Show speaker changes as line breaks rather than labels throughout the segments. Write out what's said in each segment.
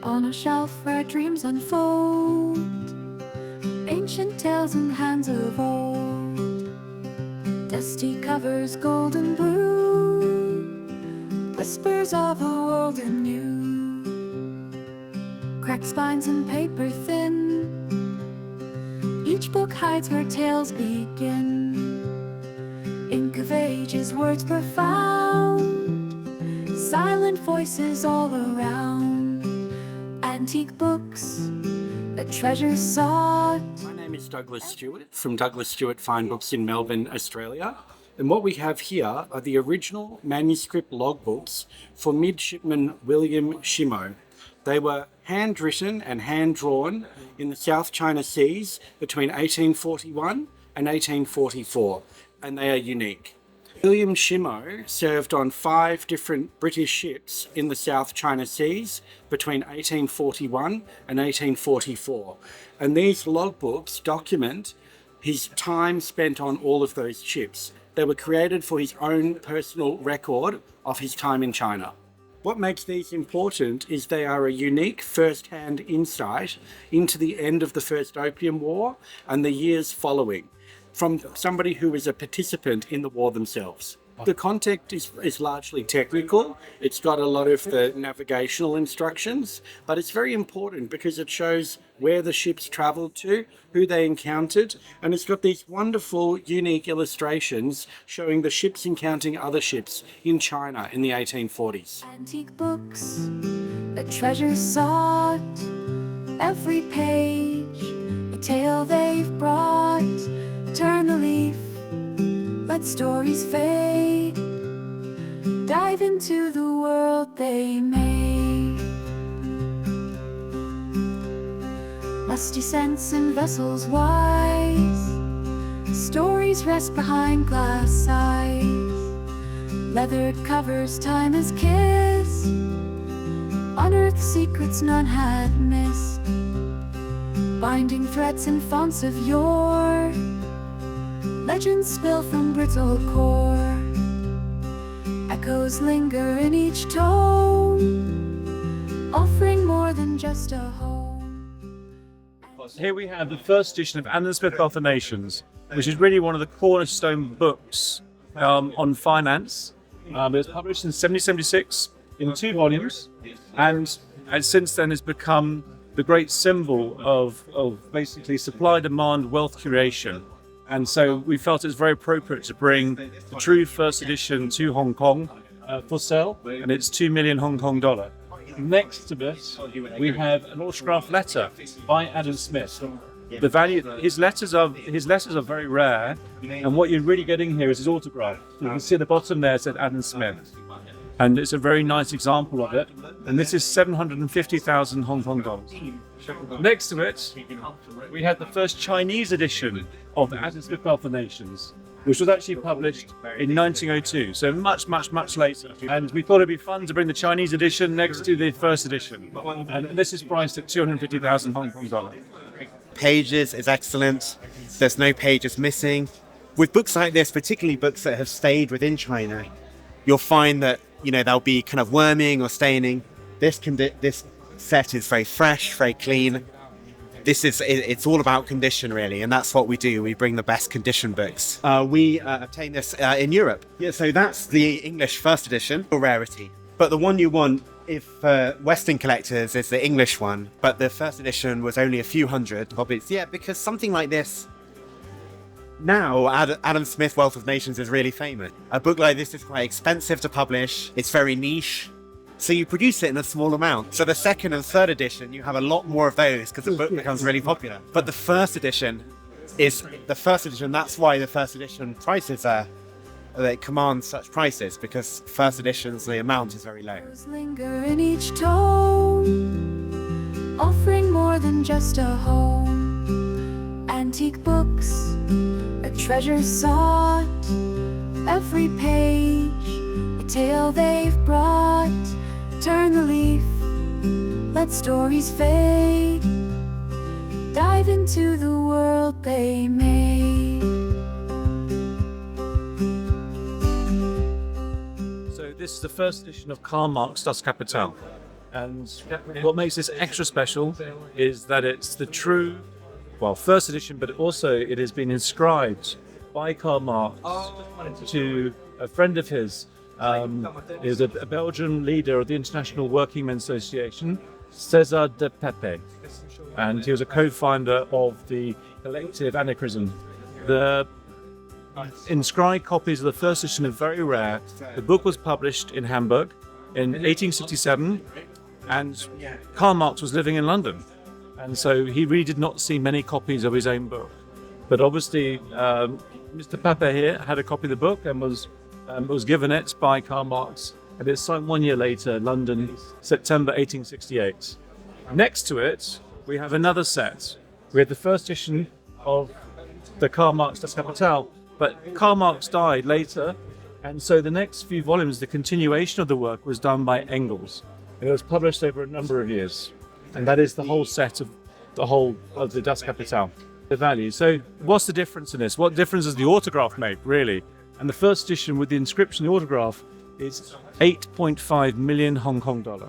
On a shelf where dreams unfold, ancient tales in hands of old, dusty covers golden blue, whispers of a world anew. Cracked spines and paper thin, each book hides where tales begin. Ink of ages, words profound, silent voices all around. Antique books, a treasure sought.
My name is Douglas Stewart from Douglas Stewart Fine Books in Melbourne, Australia. And what we have here are the original manuscript logbooks for Midshipman William Shimo. They were handwritten and hand-drawn in the South China Seas between 1841 and 1844, and they are unique. William Shimo served on 5 different British ships in the South China Seas between 1841 and 1844. And these logbooks document his time spent on all of those ships. They were created for his own personal record of his time in China. What makes these important is they are a unique first-hand insight into the end of the First Opium War and the years following, from somebody who is a participant in the war themselves. The content is largely technical. It's got a lot of the navigational instructions, but it's very important because it shows where the ships traveled to, who they encountered, and it's got these wonderful, unique illustrations showing the ships encountering other ships in China in the 1840s.
Antique books, a treasure sought, every page, a tale they've brought. Turn the leaf, let stories fade, dive into the world they made. Musty scents in vessels wise, stories rest behind glass eyes. Leathered covers time has kissed, unearthed secrets none had missed. Binding threads in fonts of yore, legends spill from brittle core. Echoes linger in each tone, offering more than just a home.
Here we have the first edition of Adam Smith Wealth of Nations, which is really one of the cornerstone books on finance. It was published in 1776 in 2 volumes, and since then has become the great symbol of basically supply-demand wealth creation. And so we felt it's very appropriate to bring the true first edition to Hong Kong for sale, and it's 2 million Hong Kong dollar. Next to it, we have an autographed letter by Adam Smith. The value, his letters are very rare, and what you're really getting here is his autograph. You can see at the bottom there it said Adam Smith, and it's a very nice example of it. And this is 750,000 Hong Kong dollars. Next to it, we had the first Chinese edition of Adam Smith Wealth of Nations, which was actually published in 1902, so much later. And we thought it'd be fun to bring the Chinese edition next to the first edition. And this is priced at 250,000 Hong Kong dollars.
Pages is excellent. There's no pages missing. With books like this, particularly books that have stayed within China, you'll find that, there'll be kind of worming or staining. This set is very fresh, very clean. It's all about condition, really, and that's what we do. We bring the best condition books. We obtain this in Europe. Yeah, so that's the English first edition, a rarity. But the one you want, if Western collectors, is the English one. But the first edition was only a few hundred copies. Yeah, because something like this, now Adam Smith Wealth of Nations is really famous. A book like this is quite expensive to publish. It's very niche. So you produce it in a small amount. So the second and third edition, you have a lot more of those because the book becomes really popular. But the first edition is the first edition. That's why the first edition prices they command such prices, because first editions, the amount is very low.
Linger in each tone, offering more than just a home. Antique books, a treasure sought, every page, a tale they've brought. Turn the leaf, let stories fade, dive into the world they made.
So this is the first edition of Karl Marx Das Kapital. And what makes this extra special is that it's the true, first edition, but also it has been inscribed by Karl Marx to a friend of his. Is a Belgian leader of the International Working Men's Association, César de Pepe, and he was a co-founder of the collective Anarchism. The inscribed copies of the first edition are very rare. The book was published in Hamburg in 1867, and Karl Marx was living in London, and so he really did not see many copies of his own book. But obviously, Mr. Pepe here had a copy of the book and was given it by Karl Marx, and it's signed 1 year later, London, September 1868. Next to it, we have another set. We had the first edition of the Karl Marx Das Kapital, but Karl Marx died later, and so the next few volumes, the continuation of the work was done by Engels. It was published over a number of years, and that is the whole set of the Das Kapital, the value. So what's the difference in this? What difference does the autograph make, really? And the first edition with the inscription, the autograph, is 8.5 million Hong Kong dollar.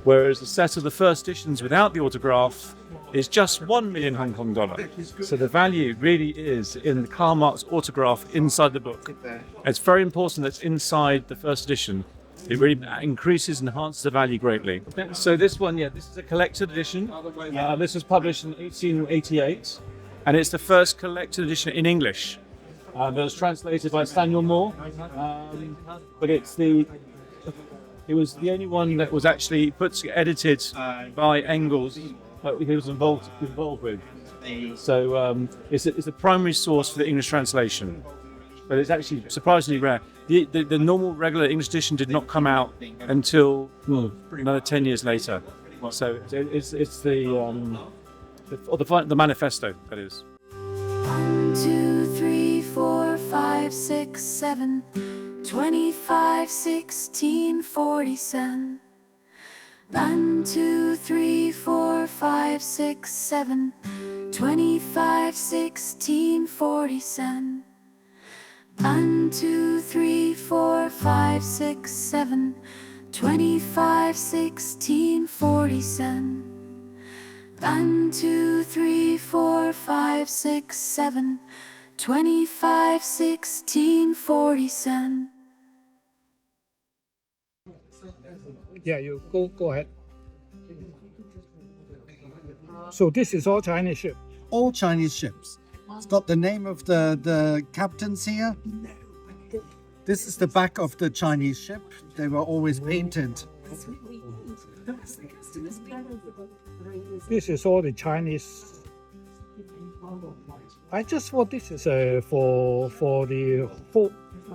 Whereas the set of the first editions without the autograph is just 1 million Hong Kong dollar. So the value really is in the Karl Marx autograph inside the book. It's very important that it's inside the first edition. It really increases and enhances the value greatly. So this one, this is a collected edition. This was published in 1888, and it's the first collected edition in English. It was translated by Samuel Moore, but it was the only one that was actually edited by Engels, that he was involved with. So it's a primary source for the English translation, but it's actually surprisingly rare. The normal regular English edition did not come out until another 10 years later. So it's the manifesto, that is.
1, 2, 3, 4, 5, 6, 7, 25, 16, 40 cents. 1, 2, 3, 4, 5, 6, 7, 25, 16, 40 cents. 1, 2, 3, 4, 5, 6, 7, 25, 16, 40 cents. 1, 2, 3, 4, 5, 6, 7, 25, 16, 40 cents.
Yeah, you go ahead. So this is all Chinese ship.
All Chinese ships. It's got the name of the captains here. This is the back of the Chinese ship. They were always painted.
This is all the Chinese. I just thought this is for the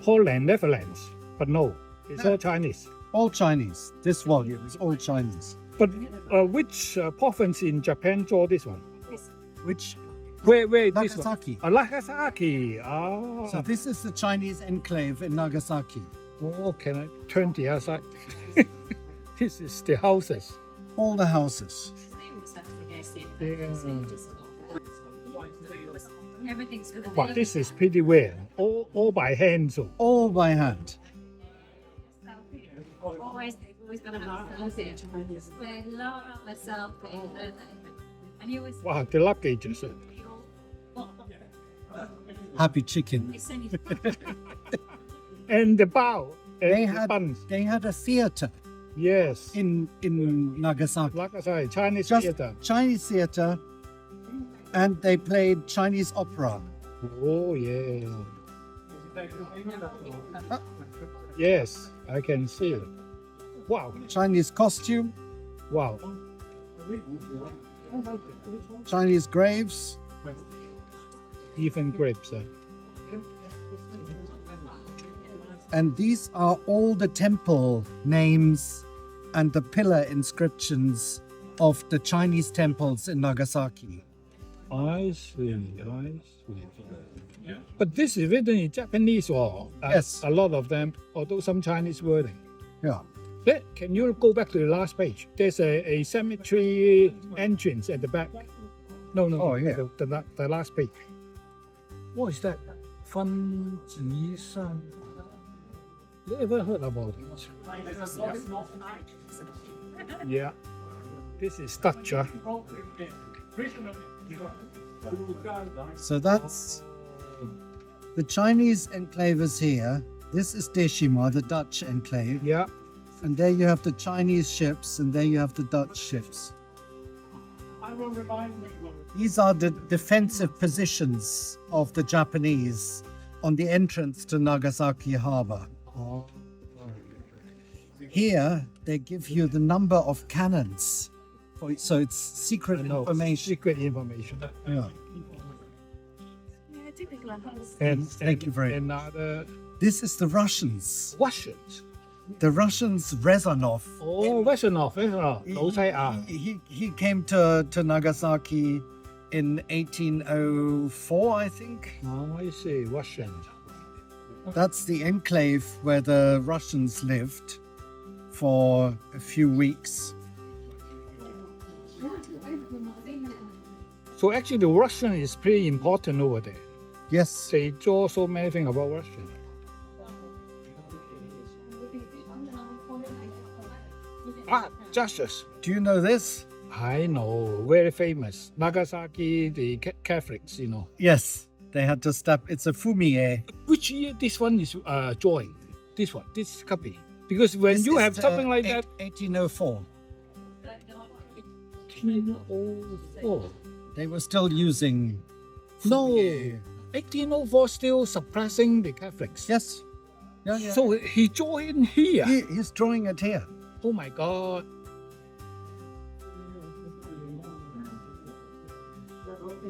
Holland, Netherlands, but no, it's all Chinese.
All Chinese. This volume is all Chinese.
But which province in Japan draw this one?
Which?
Where this one?
Nagasaki.
Nagasaki. Ah.
So this is the Chinese enclave in Nagasaki.
Oh, can I turn the other side? This is the houses.
All the houses.
But this is pretty rare. All by hand, so.
All by hand.
Always got a lot of myself, and he was
Wow, the luggages.
Happy chicken.
And the bow.
They
and the buns.
had a theater
Yes.
in Nagasaki.
Nagasaki, Chinese
Just
theater.
Chinese theater, and they played Chinese opera.
Oh, yeah. Yes, I can see it. Wow.
Chinese costume,
Wow.
Chinese graves.
Even grapes.
And these are all the temple names and the pillar inscriptions of the Chinese temples in Nagasaki.
I see. But this is written in Japanese or
Yes.
a lot of them, although some Chinese wording.
Yeah.
Can you go back to the last page? There's a cemetery entrance at the back. No.
Oh, yeah.
The last page. What is that? 分级山. Never heard about it. Yeah. This is Dutch.
So that's the Chinese enclave is here. This is Deshima, the Dutch enclave.
Yeah.
And there you have the Chinese ships, and there you have the Dutch ships. These are the defensive positions of the Japanese on the entrance to Nagasaki harbor. Here, they give you the number of cannons. So it's secret information.
Secret information.
Yeah.
Yeah, typical house.
And
Thank you very much.
Another
This is the Russians.
Russians.
The Russians, Rezanov.
Oh, Rezanov.
He came to Nagasaki in 1804, I think.
Oh, I see. Russians.
That's the enclave where the Russians lived for a few weeks.
So actually, the Russian is pretty important over there.
Yes.
They draw so many things about Russian. Ah, justice.
Do you know this?
I know, very famous. Nagasaki, the Catholics, you know.
Yes. They had to step. It's a fumie.
Which year this one is joined? This one, this copy. Because when
This
you
is,
have something like that,
1804.
1804.
They were still using.
No,
fumie.
1804 still suppressing the Catholics.
Yes. Yeah, yeah.
So he joined here.
He's drawing it here.
Oh my God.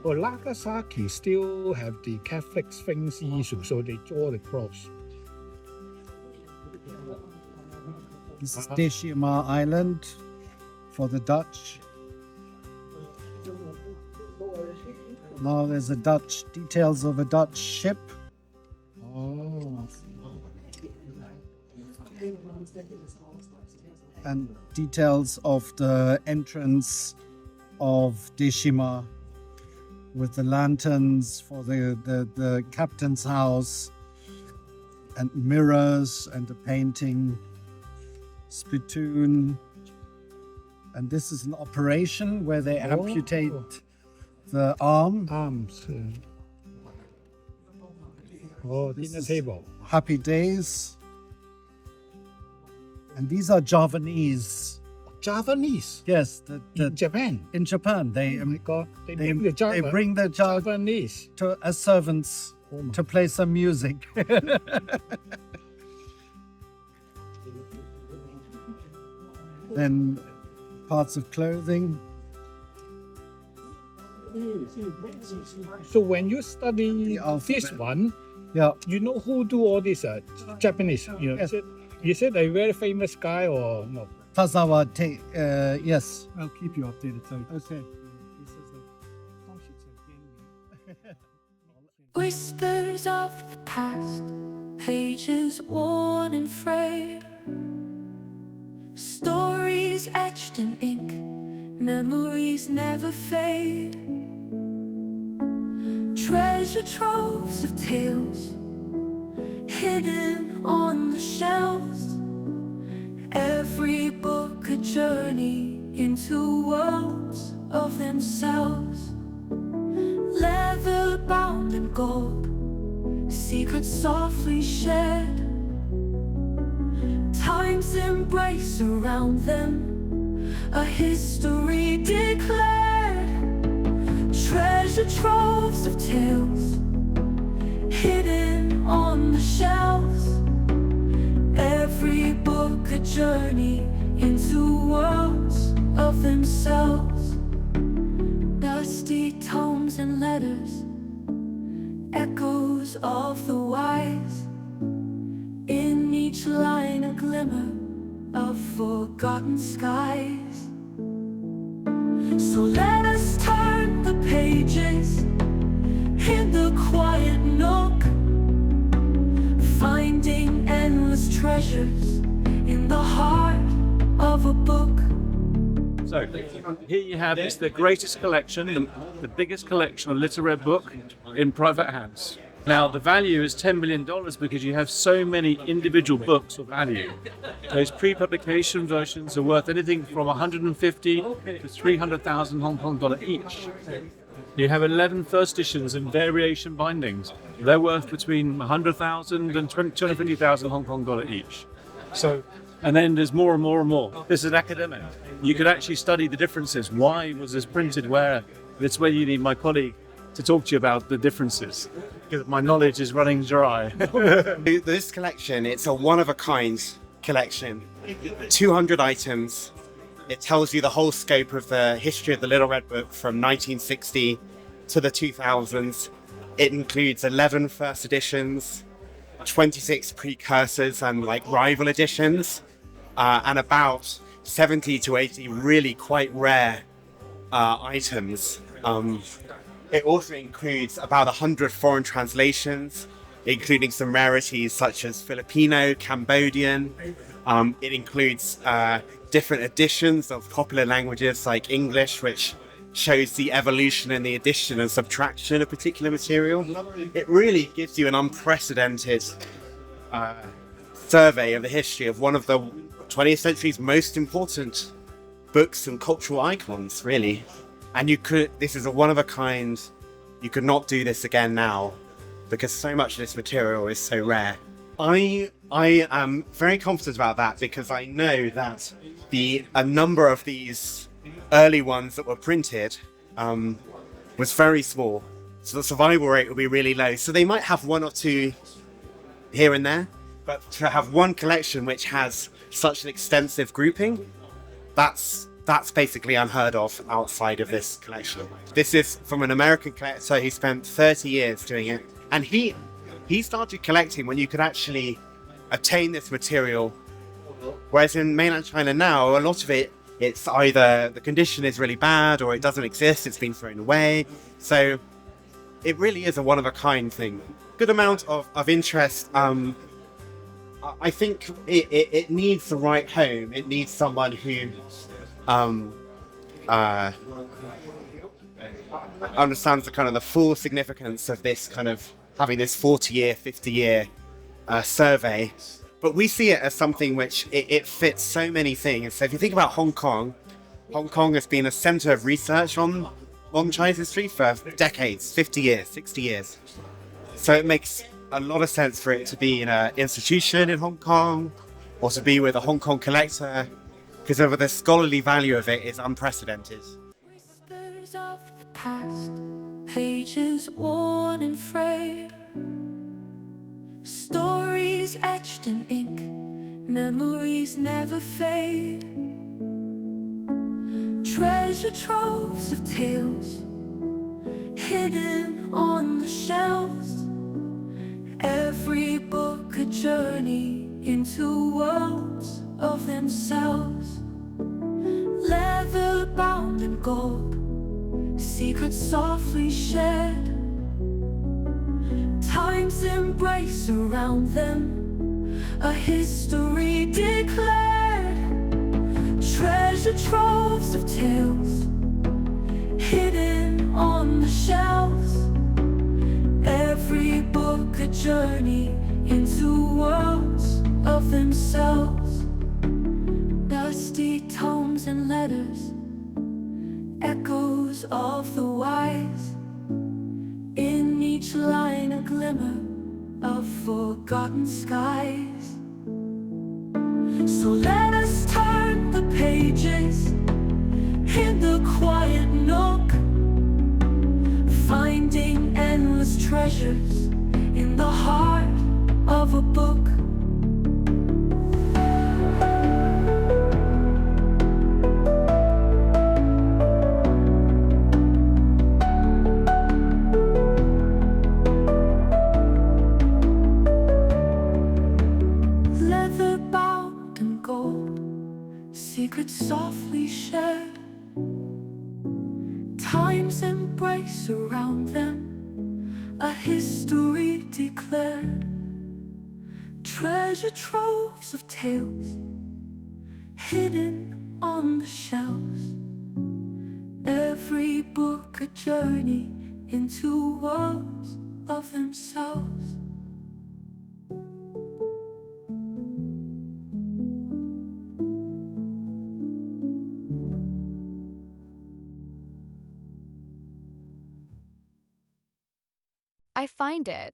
But Nagasaki still have the Catholic things issue, so they draw the cross.
This is Deshima Island for the Dutch. Now there's a Dutch, details of a Dutch ship.
Oh.
And details of the entrance of Deshima with the lanterns for the captain's house and mirrors and a painting, spittoon. And this is an operation where they amputate the arm.
Arms. Oh, dinner table.
Happy days. And these are Javanese.
Javanese.
Yes,
In Japan.
in Japan they
Oh my God. They
they,
bring the
they bring the
Javanese.
to as servants
Oh my.
to play some music. Then parts of clothing.
So when you study
The alphabet.
this one,
Yeah.
you know who do all this Japanese? You know,
Yes.
is it a very famous guy or no?
Tazawa yes.
I'll keep you updated.
Okay.
Whispers of the past, pages worn and frayed, stories etched in ink, memories never fade. Treasure troves of tales, hidden on the shelves. Every book a journey into worlds of themselves. Leather bound in gold, secrets softly shed. Time's embrace around them, a history declared. Treasure troves of tales, hidden on the shelves. Every book a journey into worlds of themselves. Dusty tomes and letters, echoes of the wise. In each line a glimmer of forgotten skies. So let us turn the pages in the quiet nook, finding endless treasures in the heart of a book.
So here you have it's the greatest collection, the biggest collection of literary book in private hands. Now, the value is $10 million because you have so many individual books of value. Those pre-publication versions are worth anything from 150 to 300,000 Hong Kong dollar each. You have 11 first editions in variation bindings. They're worth between 100,000 and 250,000 Hong Kong dollar each. So, and then there's more and more and more. This is academic. You could actually study the differences. Why was this printed where? That's where you need my colleague to talk to you about the differences, because my knowledge is running dry.
This collection, it's a one-of-a-kind collection. 200 items. It tells you the whole scope of the history of the Little Red Book from 1960 to the 2000s. It includes 11 first editions, 26 precursors and like rival editions, and about 70 to 80 really quite rare items. It also includes about 100 foreign translations, including some rarities such as Filipino, Cambodian. It includes different editions of popular languages like English, which shows the evolution and the addition and subtraction of particular material. It really gives you an unprecedented survey of the history of one of the 20th century's most important books and cultural icons, really. And this is a one-of-a-kind, you could not do this again now, because so much of this material is so rare. I am very confident about that because I know that a number of these early ones that were printed was very small, so the survival rate will be really low. So they might have one or two here and there, but to have one collection which has such an extensive grouping, that's basically unheard of outside of this collection. This is from an American collector who spent 30 years doing it, and he started collecting when you could actually obtain this material, whereas in mainland China now, a lot of it's either the condition is really bad or it doesn't exist, it's been thrown away. So it really is a one-of-a-kind thing. Good amount of interest. I think it needs the right home. It needs someone who understands the full significance of this kind of having this 40-year, 50-year survey. But we see it as something which it fits so many things. So if you think about Hong Kong has been a center of research on Chinese history for decades, 50 years, 60 years. So it makes a lot of sense for it to be in an institution in Hong Kong or to be with a Hong Kong collector, because the scholarly value of it is unprecedented.
Whispers of the past, pages worn and frayed, stories etched in ink, memories never fade. Treasure troves of tales hidden on the shelves, every book a journey into worlds of themselves. Leather bound in gold, secrets softly shared, time's embrace around them, a history declared. Treasure troves of tales hidden on the shelves, every book a journey into worlds of themselves. Dusty tomes and letters, echoes of the wise, in each line a glimmer of forgotten skies. So let us turn the pages in the quiet nook, finding endless treasures in the heart of a book. Leather bound in gold, secrets softly shared, time's embrace around them, a history declared. Treasure troves of tales hidden on the shelves, every book a journey into worlds of themselves.
I find it